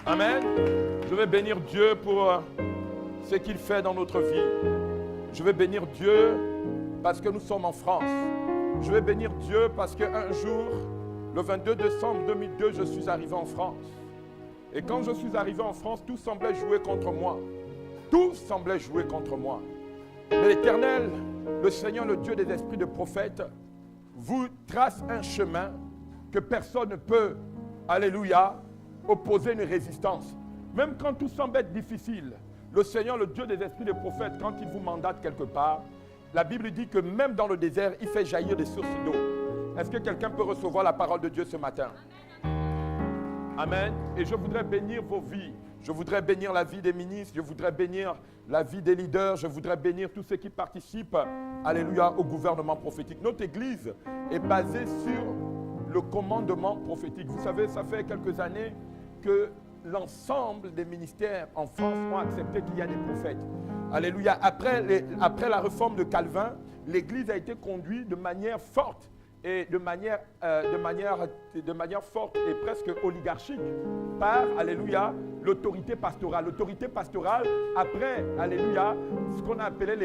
Amen. Je vais bénir Dieu pour ce qu'il fait dans notre vie. Je vais bénir Dieu parce que nous sommes en France. Je vais bénir Dieu parce qu'un jour, le 22 décembre 2002, je suis arrivé en France. Et quand je suis arrivé en France, tout semblait jouer contre moi. Tout semblait jouer contre moi. Mais l'Éternel, le Seigneur, le Dieu des esprits de prophètes, vous trace un chemin que personne ne peut, alléluia, opposer une résistance. Même quand tout semble être difficile, le Seigneur, le Dieu des esprits de prophètes, quand il vous mandate quelque part, la Bible dit que même dans le désert, il fait jaillir des sources d'eau. Est-ce que quelqu'un peut recevoir la parole de Dieu ce matin? Amen. Et je voudrais bénir vos vies. Je voudrais bénir la vie des ministres. Je voudrais bénir la vie des leaders. Je voudrais bénir tous ceux qui participent, alléluia, au gouvernement prophétique. Notre église est basée sur le commandement prophétique. Vous savez, ça fait quelques années que l'ensemble des ministères en France ont accepté qu'il y a des prophètes. Alléluia. Après la réforme de Calvin, l'église a été conduite de manière forte et de manière forte et presque oligarchique par, alléluia, l'autorité pastorale. L'autorité pastorale, après, alléluia, ce qu'on a appelé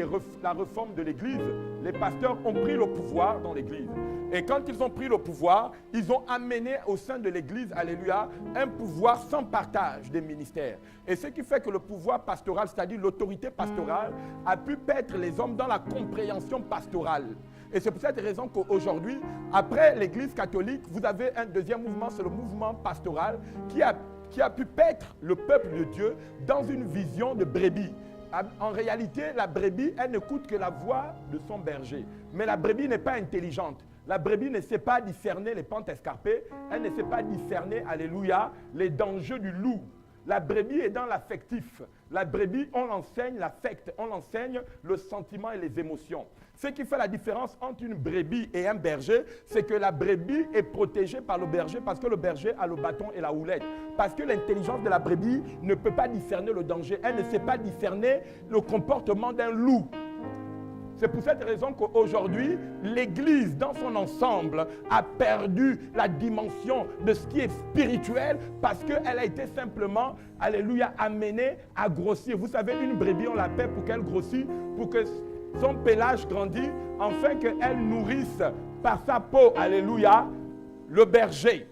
la réforme de l'église, les pasteurs ont pris le pouvoir dans l'église. Et quand ils ont pris le pouvoir, ils ont amené au sein de l'église, alléluia, un pouvoir sans partage des ministères. Et ce qui fait que le pouvoir pastoral, c'est-à-dire l'autorité pastorale, a pu paître les hommes dans la compréhension pastorale. Et c'est pour cette raison qu'aujourd'hui, après l'église catholique, vous avez un deuxième mouvement, c'est le mouvement pastoral qui a pu paître le peuple de Dieu dans une vision de brebis. En réalité, la brebis, elle n'écoute que la voix de son berger. Mais la brebis n'est pas intelligente. La brebis ne sait pas discerner les pentes escarpées. Elle ne sait pas discerner, alléluia, les dangers du loup. La brebis est dans l'affectif. La brebis, on l'enseigne l'affect, on l'enseigne le sentiment et les émotions. Ce qui fait la différence entre une brebis et un berger, c'est que la brebis est protégée par le berger parce que le berger a le bâton et la houlette. Parce que l'intelligence de la brebis ne peut pas discerner le danger. Elle ne sait pas discerner le comportement d'un loup. C'est pour cette raison qu'aujourd'hui, l'Église dans son ensemble a perdu la dimension de ce qui est spirituel parce qu'elle a été simplement, alléluia, amenée à grossir. Vous savez, une brebis, on la paie pour qu'elle grossisse, pour que son pelage grandisse, afin qu'elle nourrisse par sa peau, alléluia, le berger.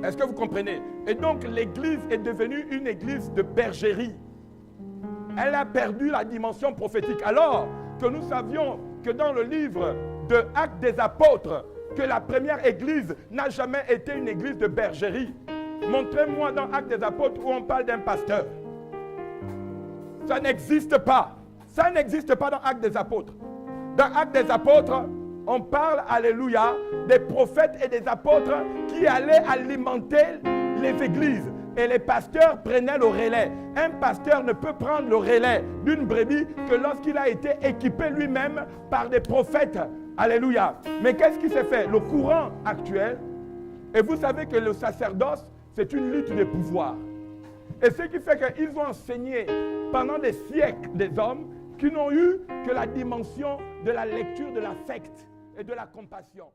Est-ce que vous comprenez? Et donc, l'Église est devenue une église de bergerie. Elle a perdu la dimension prophétique. Alors que nous savions que dans le livre de Actes des Apôtres, que la première église n'a jamais été une église de bergerie. Montrez-moi dans Actes des Apôtres où on parle d'un pasteur. Ça n'existe pas. Ça n'existe pas dans Actes des Apôtres. Dans Actes des Apôtres, on parle, alléluia, des prophètes et des apôtres qui allaient alimenter les églises. Et les pasteurs prenaient le relais. Un pasteur ne peut prendre le relais d'une brebis que lorsqu'il a été équipé lui-même par des prophètes. Alléluia. Mais qu'est-ce qui s'est fait? Le courant actuel, et vous savez que le sacerdoce, c'est une lutte de pouvoir. Et ce qui fait qu'ils ont enseigné pendant des siècles des hommes qui n'ont eu que la dimension de la lecture de l'affect et de la compassion.